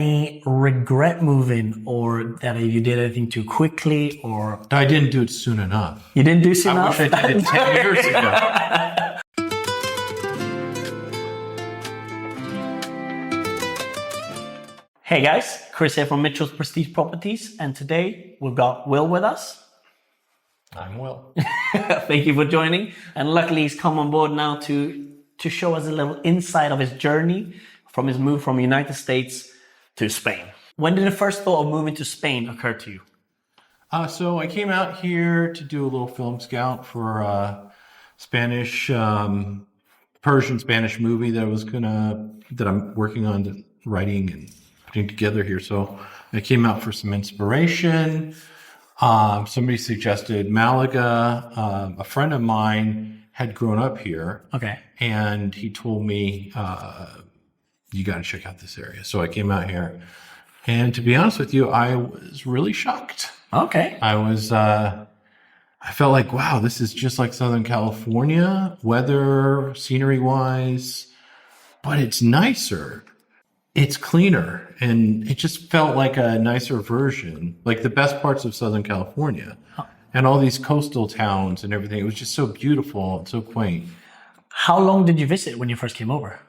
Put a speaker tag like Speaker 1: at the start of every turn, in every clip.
Speaker 1: Any regret moving, or that you did anything too quickly, or
Speaker 2: I didn't do it soon enough.
Speaker 1: you didn't do soon enough?
Speaker 2: I wish I did it 10 years ago.
Speaker 1: Hey guys, Chris here from Mitchell's Prestige Properties, and today we've got Will with us.
Speaker 2: I'm Will.
Speaker 1: Thank you for joining. And luckily he's come on board now to show us a little insight of his journey from his move from the United States to Spain. When did the first thought of moving to Spain occur to you?
Speaker 2: So I came out here to do a little film scout for a Spanish, Persian Spanish movie that I'm working on writing and putting together here. So I came out for some inspiration. Somebody suggested Malaga. A friend of mine had grown up here.
Speaker 1: Okay. And
Speaker 2: he told me, you got to check out this area. So I came out here. And to be honest with you, I was really shocked.
Speaker 1: Okay.
Speaker 2: I felt like, wow, this is just like Southern California, weather, scenery wise, but it's nicer. It's cleaner, and it just felt like a nicer version, like the best parts of Southern California. And all these coastal towns and everything. It was just so beautiful and so quaint.
Speaker 1: How long did you visit when you first came over?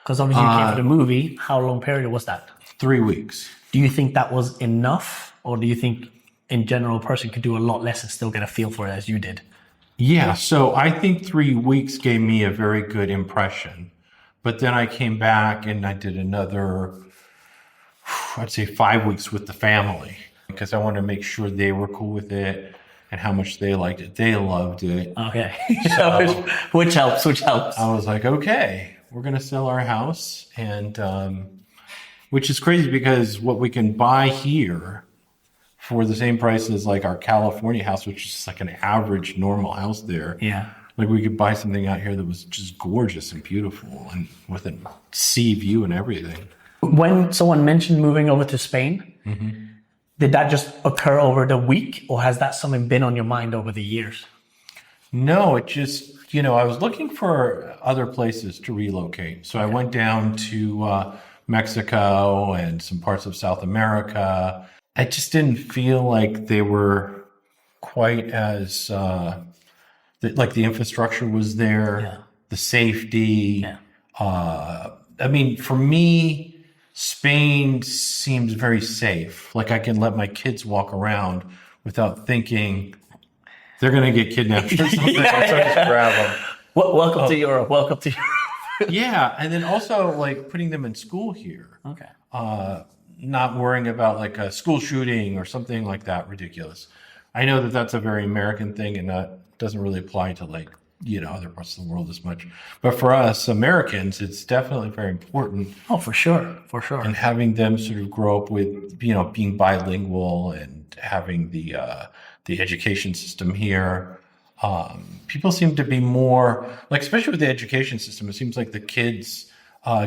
Speaker 1: Because obviously you came for the movie. How long period was that?
Speaker 2: 3 weeks.
Speaker 1: Do you think that was enough? Or do you think in general a person could do a lot less and still get a feel for it as you did?
Speaker 2: Yeah, so I think 3 weeks gave me a very good impression. But then I came back and I did another, I'd say 5 weeks with the family. Because I wanted to make sure they were cool with it and how much they liked it. They loved it.
Speaker 1: Okay. So, which helps.
Speaker 2: I was like, okay, we're going to sell our house. And which is crazy because what we can buy here for the same price as like our California house, which is like an average normal house there.
Speaker 1: Yeah.
Speaker 2: Like we could buy something out here that was just gorgeous and beautiful and with a sea view and everything.
Speaker 1: When someone mentioned moving over to Spain, did that just occur over the week, or has that something been on your mind over the years?
Speaker 2: No, it just, I was looking for other places to relocate. So I went down to Mexico and some parts of South America. I just didn't feel like they were quite as, like the infrastructure was there, the safety. Yeah. I mean, for me, Spain seems very safe. Like I can let my kids walk around without thinking they're going to get kidnapped or something. So I just grab them.
Speaker 1: Welcome to Europe. Welcome to Europe.
Speaker 2: Yeah. And then also like putting them in school here.
Speaker 1: Okay.
Speaker 2: Not worrying about like a school shooting or something like that ridiculous. I know that that's a very American thing and that doesn't really apply to like, other parts of the world as much. But for us Americans, it's definitely very important.
Speaker 1: Oh, for sure. For sure.
Speaker 2: And having them sort of grow up with, being bilingual and having the education system here. People seem to be more, like, especially with the education system, it seems like the kids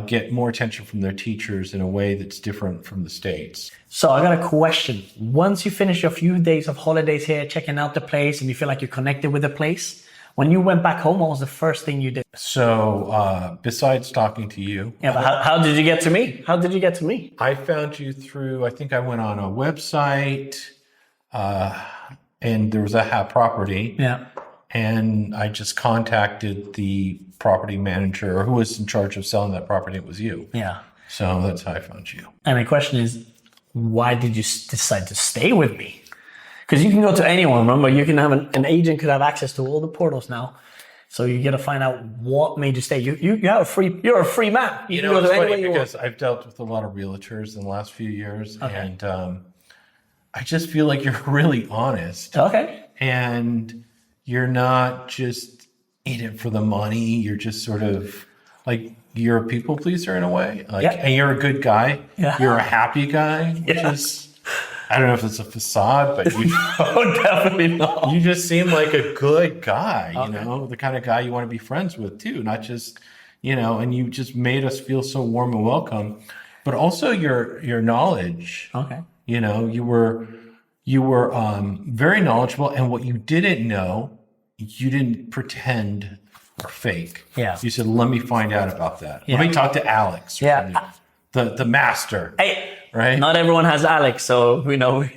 Speaker 2: get more attention from their teachers in a way that's different from the States.
Speaker 1: So I got a question. Once you finish your few days of holidays here, checking out the place, and you feel like you're connected with the place, when you went back home, what was the first thing you did?
Speaker 2: So besides talking to you.
Speaker 1: Yeah, but how did you get to me? How did you get to me?
Speaker 2: I found you through, I think I went on a website and there was a property.
Speaker 1: Yeah.
Speaker 2: And I just contacted the property manager or who was in charge of selling that property. It was you.
Speaker 1: Yeah.
Speaker 2: So that's how I found you.
Speaker 1: And the question is, why did you decide to stay with me? Because you can go to anyone. Remember, you can have an agent could have access to all the portals now. So you got to find out what made you stay. You're a free man. You can go to
Speaker 2: funny because I've dealt with a lot of realtors in the last few years. Okay. And I just feel like you're really honest.
Speaker 1: Okay.
Speaker 2: And you're not just in it for the money. You're just sort of like, you're a people pleaser in a way. Like, and you're a good guy. Yeah. You're a happy guy, which is, I don't know if it's a facade, but you
Speaker 1: no, definitely not.
Speaker 2: You just seem like a good guy, the kind of guy you want to be friends with too, not just, and you just made us feel so warm and welcome, but also your knowledge.
Speaker 1: Okay.
Speaker 2: You were very knowledgeable, and what you didn't know, you didn't pretend or fake.
Speaker 1: Yeah.
Speaker 2: You said, let me find out about that.
Speaker 1: Yeah.
Speaker 2: Let me talk to Alex.
Speaker 1: Yeah.
Speaker 2: the master.
Speaker 1: Hey,
Speaker 2: right?
Speaker 1: not everyone has Alex, so we know where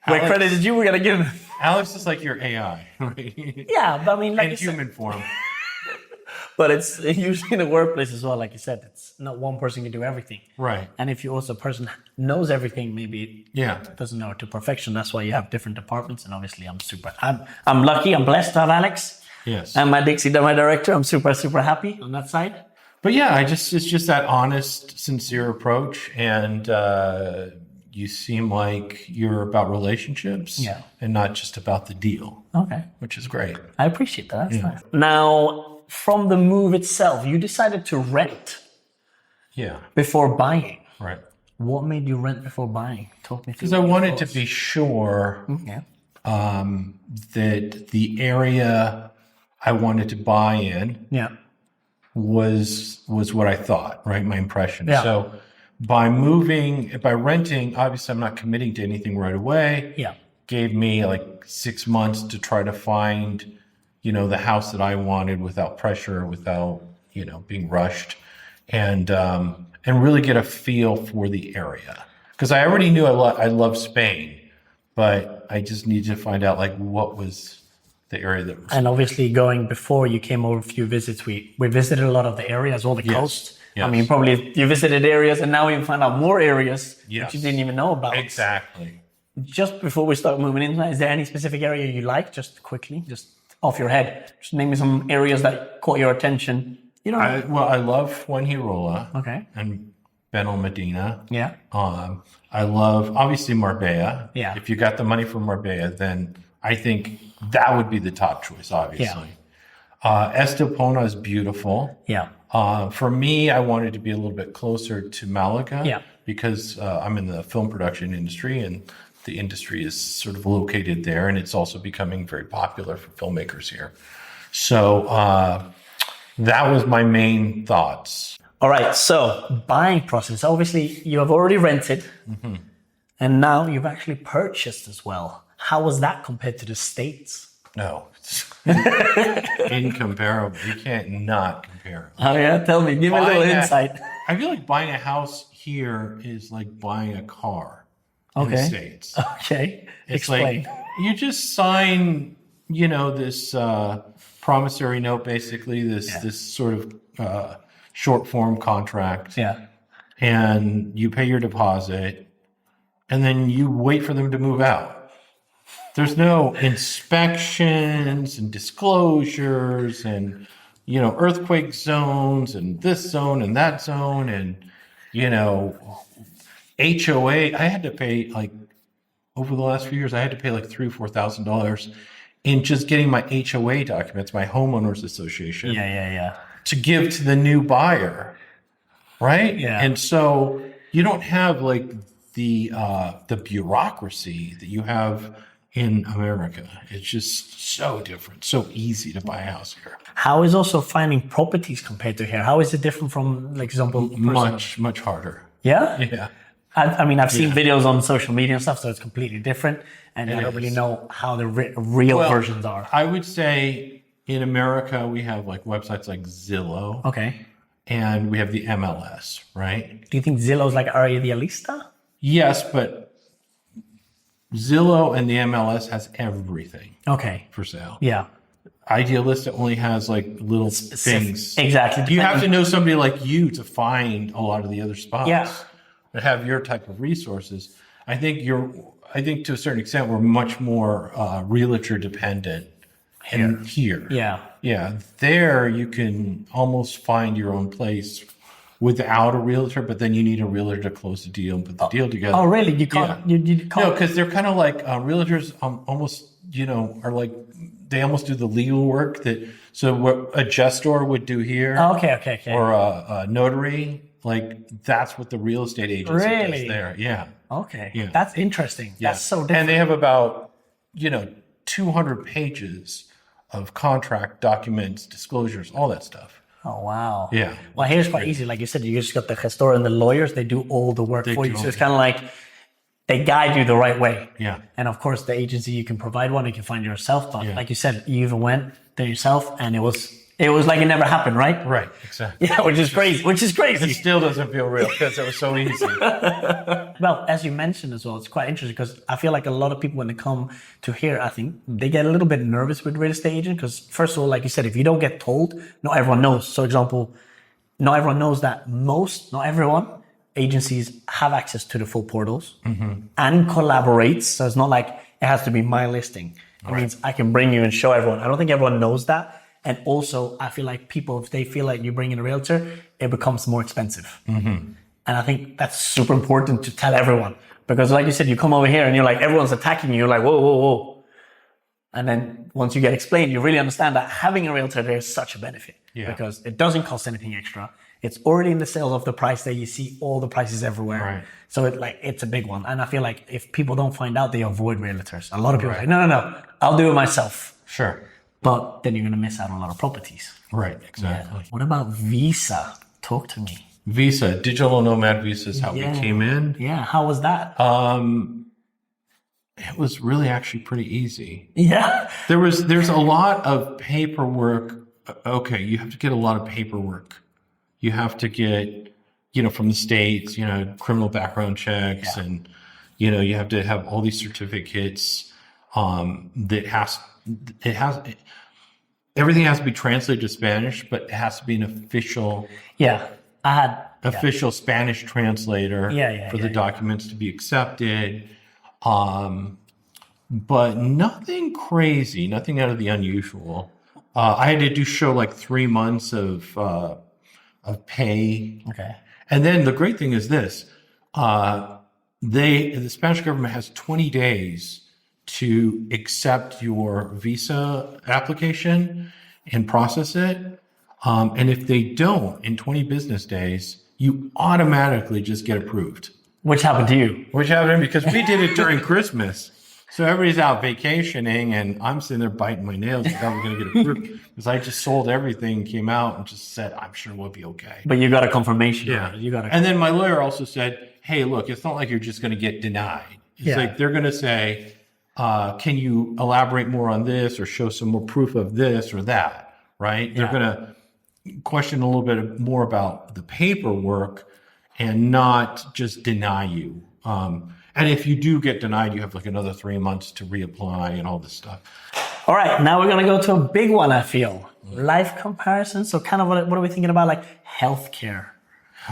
Speaker 2: Alex-
Speaker 1: credit is due. We're gonna give him.
Speaker 2: Alex is like your AI, right?
Speaker 1: Yeah, but I mean, like
Speaker 2: In
Speaker 1: you said,
Speaker 2: human form.
Speaker 1: but it's usually in the workplace as well. Like you said, it's not one person can do everything.
Speaker 2: Right.
Speaker 1: And if you also a person knows everything, maybe
Speaker 2: Yeah.
Speaker 1: doesn't know it to perfection. That's why you have different departments. And obviously, I'm lucky. I'm blessed to have Alex
Speaker 2: Yes.
Speaker 1: and my Dixie, my director. I'm super happy on that side.
Speaker 2: But yeah, it's just that honest, sincere approach, and you seem like you're about relationships,
Speaker 1: Yeah.
Speaker 2: and not just about the deal,
Speaker 1: Okay,
Speaker 2: which is great.
Speaker 1: I appreciate that. That's nice. Now, from the move itself, you decided to rent
Speaker 2: Yeah,
Speaker 1: before buying.
Speaker 2: right.
Speaker 1: What made you rent before buying? Talk me through.
Speaker 2: Because I wanted to be sure
Speaker 1: Yeah.
Speaker 2: that the area I wanted to buy in
Speaker 1: Yeah.
Speaker 2: was what I thought, right? My impression.
Speaker 1: Yeah.
Speaker 2: So by renting, obviously I'm not committing to anything right away.
Speaker 1: Yeah.
Speaker 2: Gave me like 6 months to try to find, the house that I wanted without pressure, without, being rushed, and really get a feel for the area. Because I already knew I love Spain, but I just needed to find out like what was the area that was.
Speaker 1: And obviously, going before you came over a few visits, we visited a lot of the areas, all the coast.
Speaker 2: Yes.
Speaker 1: I mean, probably you visited areas, and now you find out more areas that you didn't even know about.
Speaker 2: Exactly.
Speaker 1: Just before we start moving in, is there any specific area you like? Just quickly, just off your head, just name me some areas that caught your attention.
Speaker 2: I love Fuengirola.
Speaker 1: Okay.
Speaker 2: And Benalmádena.
Speaker 1: Yeah.
Speaker 2: I love, obviously, Marbella.
Speaker 1: Yeah.
Speaker 2: If you got the money from Marbella, then I think that would be the top choice, obviously. Estepona is beautiful.
Speaker 1: Yeah.
Speaker 2: For me, I wanted to be a little bit closer to Malaga.
Speaker 1: Yeah.
Speaker 2: Because I'm in the film production industry, and the industry is sort of located there, and it's also becoming very popular for filmmakers here. So that was my main thoughts.
Speaker 1: All right. So buying process. Obviously, you have already rented, and now you've actually purchased as well. How was that compared to the States?
Speaker 2: No, it's incomparable. You can't not compare.
Speaker 1: Oh yeah, tell me. Give me a little insight.
Speaker 2: I feel like buying a house here is like buying a car in the States.
Speaker 1: Okay.
Speaker 2: It's
Speaker 1: Explain.
Speaker 2: like you just sign, this promissory note, basically this sort of short form contract.
Speaker 1: Yeah.
Speaker 2: And you pay your deposit, and then you wait for them to move out. There's no inspections and disclosures and, earthquake zones and this zone and that zone and, HOA. I had to pay over the last few years, I had to pay like $3,000 or $4,000 in just getting my HOA documents, my homeowners association,
Speaker 1: Yeah.
Speaker 2: to give to the new buyer. Right.
Speaker 1: Yeah.
Speaker 2: And so you don't have like the bureaucracy that you have in America. It's just so different, so easy to buy a house here.
Speaker 1: How is also finding properties compared to here? How is it different from, like, example,
Speaker 2: Much harder.
Speaker 1: Yeah?
Speaker 2: Yeah.
Speaker 1: I mean, I've seen videos on social media and stuff, so it's completely different. And I don't really know how the real versions are.
Speaker 2: I would say in America, we have like websites like Zillow.
Speaker 1: Okay.
Speaker 2: And we have the MLS, right?
Speaker 1: Do you think Zillow's like Idealista?
Speaker 2: Yes, but Zillow and the MLS has everything
Speaker 1: Okay.
Speaker 2: for sale.
Speaker 1: Yeah.
Speaker 2: Idealista only has like little things.
Speaker 1: Exactly.
Speaker 2: You have to know somebody like you to find a lot of the other spots.
Speaker 1: Yeah.
Speaker 2: That have your type of resources. I think to a certain extent we're much more realtor dependent here.
Speaker 1: Yeah.
Speaker 2: Yeah. There you can almost find your own place without a realtor, but then you need a realtor to close the deal and put the deal together.
Speaker 1: Oh, really? You can't?
Speaker 2: Yeah.
Speaker 1: You can't?
Speaker 2: No, because they're kind of like realtors almost, are like, they almost do the legal work so what a gestor would do here.
Speaker 1: Oh, okay.
Speaker 2: Or a notary, like that's what the real estate agency does there. Yeah.
Speaker 1: Okay.
Speaker 2: Yeah.
Speaker 1: That's interesting.
Speaker 2: Yeah.
Speaker 1: That's so different.
Speaker 2: And they have about, 200 pages of contract documents, disclosures, all that stuff.
Speaker 1: Oh, wow.
Speaker 2: Yeah.
Speaker 1: Well, here's quite easy. Like you said, you just got the gestor and the lawyers. They do all the work for you. So it's kind of like they guide you the right way.
Speaker 2: Yeah.
Speaker 1: And of course, the agency, you can provide one, you can find yourself. But like you said, you even went there yourself and it was It was like it never happened, right?
Speaker 2: Right, exactly.
Speaker 1: Yeah, which is crazy.
Speaker 2: It still doesn't feel real because it was so easy.
Speaker 1: Well, as you mentioned as well, it's quite interesting because I feel like a lot of people when they come to here, I think they get a little bit nervous with real estate agent because first of all, like you said, if you don't get told, not everyone knows. So example, not everyone knows that not everyone, agencies have access to the full portals and collaborates. So it's not like it has to be my listing. It means I can bring you and show everyone. I don't think everyone knows that. And also, I feel like people, if they feel like you bring in a realtor, it becomes more expensive. And I think that's super important to tell everyone. Because like you said, you come over here and you're like, everyone's attacking you. You're like, whoa, whoa, whoa. And then once you get explained, you really understand that having a realtor there is such a benefit. Because it doesn't cost anything extra. It's already in the sales of the price that you see all the prices everywhere.
Speaker 2: Right.
Speaker 1: So it's a big one. And I feel like if people don't find out, they avoid realtors. A lot of people say, no, I'll do it myself.
Speaker 2: Sure.
Speaker 1: But then you're going to miss out on a lot of properties.
Speaker 2: Right, exactly.
Speaker 1: Yeah. What about visa? Talk to me.
Speaker 2: Visa, digital nomad visa is how we came in.
Speaker 1: Yeah, how was that?
Speaker 2: It was really actually pretty easy.
Speaker 1: Yeah.
Speaker 2: There's a lot of paperwork. Okay, you have to get a lot of paperwork. You have to get, from the States, criminal background checks and, you have to have all these certificates. Everything has to be translated to Spanish, but it has to be an official.
Speaker 1: Yeah, I had
Speaker 2: official Spanish translator for the documents to be accepted. But nothing crazy, nothing out of the unusual. I had to show like 3 months of pay.
Speaker 1: Okay.
Speaker 2: And then the great thing is this, the Spanish government has 20 days to accept your visa application and process it. And if they don't, in 20 business days, you automatically just get approved.
Speaker 1: Which happened to you?
Speaker 2: Which happened because we did it during Christmas. So everybody's out vacationing and I'm sitting there biting my nails because I was going to get approved because I just sold everything, came out and just said, I'm sure we'll be okay.
Speaker 1: But you got a confirmation.
Speaker 2: Yeah.
Speaker 1: And
Speaker 2: then my lawyer also said, hey, look, it's not like you're just going to get denied. It's like they're going to say, can you elaborate more on this or show some more proof of this or that, right? They're going to question a little bit more about the paperwork and not just deny you. And if you do get denied, you have like another 3 months to reapply and all this stuff.
Speaker 1: All right, now we're going to go to a big one, I feel. Life comparison. So kind of what are we thinking about? Like healthcare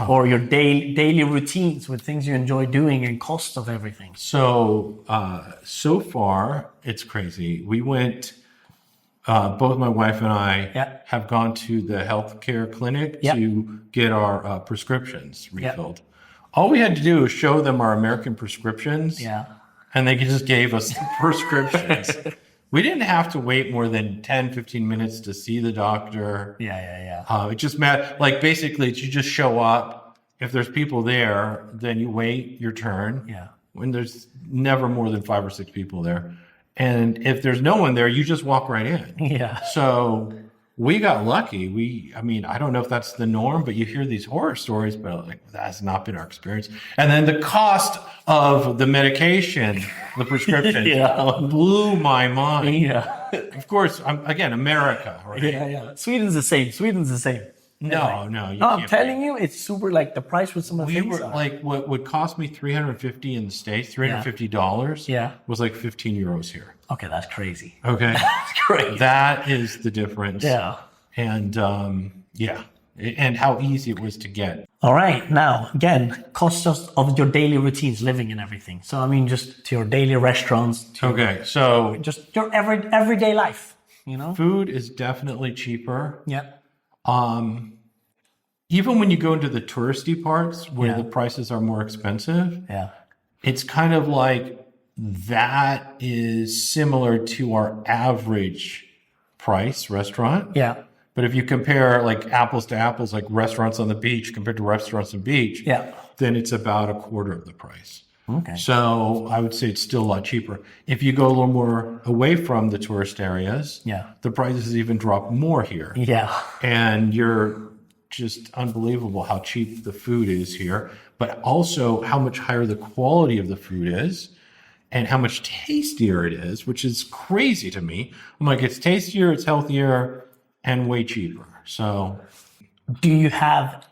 Speaker 1: or your daily routines with things you enjoy doing and cost of everything.
Speaker 2: So, so far, it's crazy. We went, both my wife and I have gone to the healthcare clinic to get our prescriptions refilled. All we had to do was show them our American prescriptions, and they just gave us the prescriptions. We didn't have to wait more than 10, 15 minutes to see the doctor. It just mattered. Like, basically, you just show up. If there's people there, then you wait your turn. When there's never more than 5 or 6 people there. And if there's no one there, you just walk right in. So we got lucky. I don't know if that's the norm, but you hear these horror stories, but like that's not been our experience. And then the cost of the medication, the prescription, blew my mind. Of course, again, America, right?
Speaker 1: Sweden's the same.
Speaker 2: No,
Speaker 1: I'm telling you, it's super. Like the price with some of the things.
Speaker 2: Like what would cost me $350 in the States, $350, was like 15 euros here.
Speaker 1: Okay, that's crazy.
Speaker 2: Okay,
Speaker 1: that's crazy.
Speaker 2: That is the difference. And and how easy it was to get.
Speaker 1: All right, now again, costs of your daily routines, living and everything. So I mean, just to your daily restaurants.
Speaker 2: So
Speaker 1: just your everyday life.
Speaker 2: Food is definitely cheaper.
Speaker 1: Even
Speaker 2: when you go into the touristy parts where the prices are more expensive, it's kind of like that is similar to our average price restaurant. But if you compare like apples to apples, like restaurants on the beach compared to restaurants on the beach, then it's about a quarter of the price. So I would say it's still a lot cheaper. If you go a little more away from the tourist areas, the prices even drop more here. And you're just unbelievable how cheap the food is here, but also how much higher the quality of the food is and how much tastier it is, which is crazy to me. I'm like, it's tastier, it's healthier, and way cheaper. So,
Speaker 1: Do you have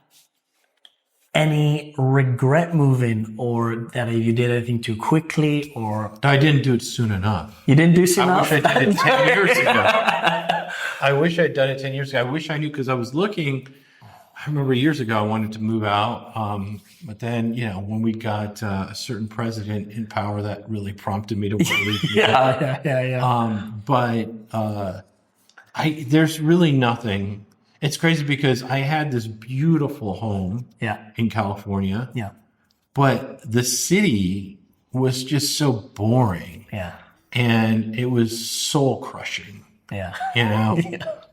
Speaker 1: any regret moving, or that you did anything too quickly, or
Speaker 2: I didn't do it soon enough.
Speaker 1: you didn't do soon
Speaker 2: I
Speaker 1: enough?
Speaker 2: wish I did it 10 years ago. I wish I'd done it 10 years ago. I wish I knew, because I was looking. I remember years ago I wanted to move out, but then, when we got a certain president in power, that really prompted me to want to leave.
Speaker 1: Yeah.
Speaker 2: But there's really nothing. It's crazy because I had this beautiful home in California, but the city was just so boring, and it was soul crushing.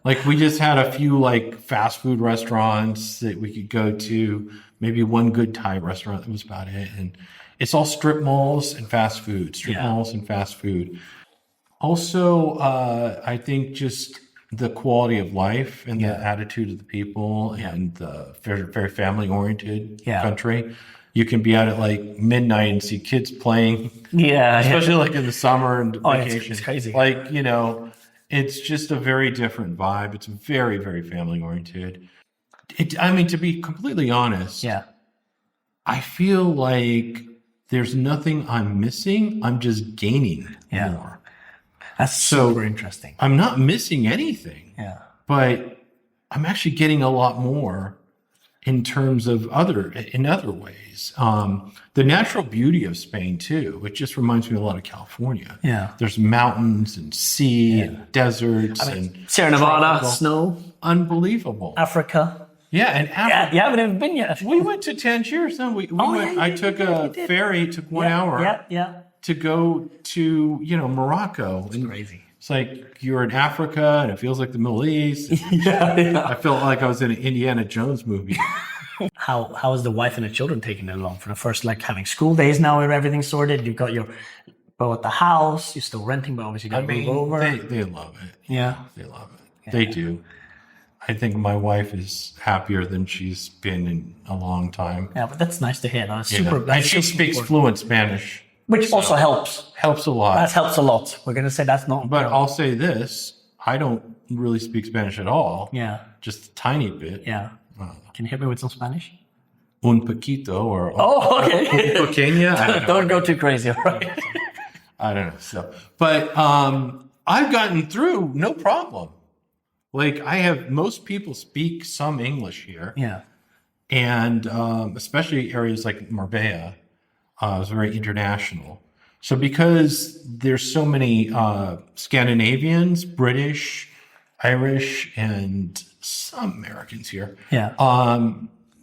Speaker 2: Like we just had a few like fast food restaurants that we could go to, maybe one good Thai restaurant. That was about it. And it's all strip malls and fast food, malls and fast food. Also, I think just the quality of life and the attitude of the people and the very, very family oriented country. You can be out at like midnight and see kids playing. Especially like in the summer and vacation.
Speaker 1: It's crazy.
Speaker 2: Like, it's just a very different vibe. It's very, very family oriented. To be completely honest, I feel like there's nothing I'm missing. I'm just gaining more.
Speaker 1: That's super interesting.
Speaker 2: I'm not missing anything. But I'm actually getting a lot more in terms of in other ways. The natural beauty of Spain too, it just reminds me a lot of California. There's mountains and sea and deserts and
Speaker 1: Sierra Nevada, snow,
Speaker 2: unbelievable.
Speaker 1: Africa.
Speaker 2: And Africa.
Speaker 1: You haven't even been yet.
Speaker 2: We went to Tangiers. No, we went. I took a ferry. It took 1 hour. To go to Morocco.
Speaker 1: It's crazy.
Speaker 2: It's like you're in Africa and it feels like the Middle East. I felt like I was in an Indiana Jones movie.
Speaker 1: How is the wife and the children taking it along? For the first, like having school days now where everything's sorted, you've got bought the house, you're still renting, but obviously you got to move over.
Speaker 2: They love it. They love it. They do. I think my wife is happier than she's been in a long time.
Speaker 1: Yeah, but that's nice to hear. That's super.
Speaker 2: And she speaks fluent Spanish.
Speaker 1: Which also helps.
Speaker 2: Helps a lot.
Speaker 1: That helps a lot. We're going to say that's not.
Speaker 2: But I'll say this. I don't really speak Spanish at all. Just a tiny bit.
Speaker 1: Can you hit me with some Spanish?
Speaker 2: Un poquito or
Speaker 1: okay.
Speaker 2: Un pequeña.
Speaker 1: Don't go too crazy, all right?
Speaker 2: I don't know. So, but I've gotten through no problem. Like most people speak some English here. And especially areas like Marbella is very international. So because there's so many Scandinavians, British, Irish, and some Americans here.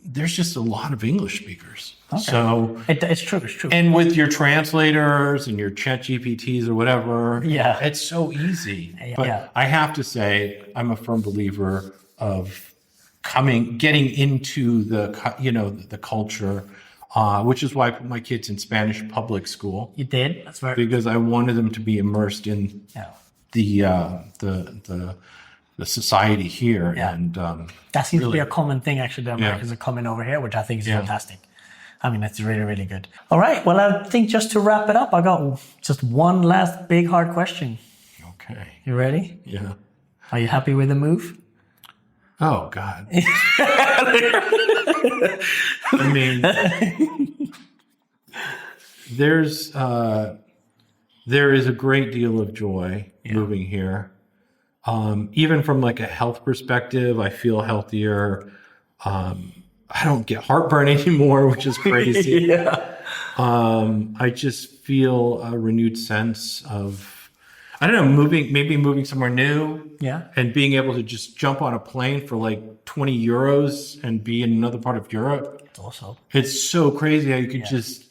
Speaker 2: There's just a lot of English speakers. So
Speaker 1: it's true.
Speaker 2: And with your translators and your chat GPTs or whatever, it's so easy. But I have to say, I'm a firm believer of getting into the culture, which is why I put my kids in Spanish public school.
Speaker 1: You did? That's very
Speaker 2: because I wanted them to be immersed in the society here, and
Speaker 1: that seems to be a common thing. Actually, the Americans are coming over here, which I think is fantastic. I mean, that's really, really good. All right. Well, I think just to wrap it up, I got just one last big hard question.
Speaker 2: Okay.
Speaker 1: You ready?
Speaker 2: Yeah.
Speaker 1: Are you happy with the move?
Speaker 2: Oh God. I mean, there is a great deal of joy moving here. Even from like a health perspective, I feel healthier. I don't get heartburn anymore, which is crazy. I just feel a renewed sense of, I don't know, moving somewhere new. And being able to just jump on a plane for like 20 euros and be in another part of Europe. It's so crazy how you could just,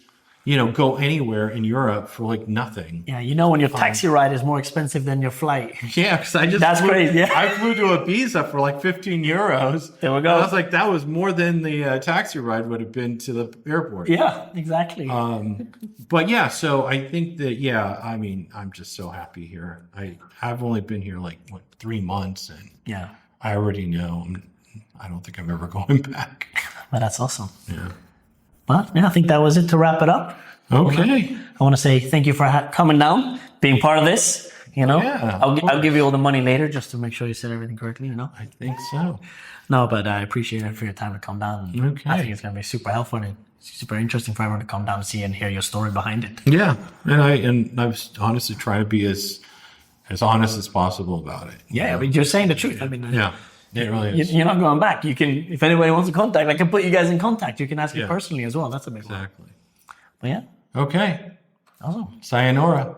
Speaker 2: go anywhere in Europe for like nothing.
Speaker 1: When your taxi ride is more expensive than your flight.
Speaker 2: Because
Speaker 1: That's crazy.
Speaker 2: I flew to Ibiza for like 15 euros.
Speaker 1: There we go.
Speaker 2: I was like, that was more than the taxi ride would have been to the airport.
Speaker 1: Yeah, exactly.
Speaker 2: But yeah, so I think that, I mean, I'm just so happy here. I've only been here like 3 months, and I already know I don't think I'm ever going back.
Speaker 1: Well, that's awesome. Well, I think that was it to wrap it up.
Speaker 2: Okay.
Speaker 1: I want to say thank you for coming down, being part of this. You know,
Speaker 2: Yeah,
Speaker 1: I'll give you all the money later just to make sure you said everything correctly. You know.
Speaker 2: I think so.
Speaker 1: No, but I appreciate it for your time to come down.
Speaker 2: Okay.
Speaker 1: I think it's gonna be super helpful and super interesting for everyone to come down and see and hear your story behind it.
Speaker 2: Yeah, and I was honestly trying to be as honest as possible about it.
Speaker 1: Yeah, but you're saying the truth. I mean,
Speaker 2: Yeah, it really is.
Speaker 1: you're not going back. You can, if anybody wants to contact, I can put you guys in contact. You can ask me
Speaker 2: Yeah.
Speaker 1: personally as well. That's a big one.
Speaker 2: Exactly.
Speaker 1: But yeah,
Speaker 2: Okay.
Speaker 1: awesome.
Speaker 2: Sayonara.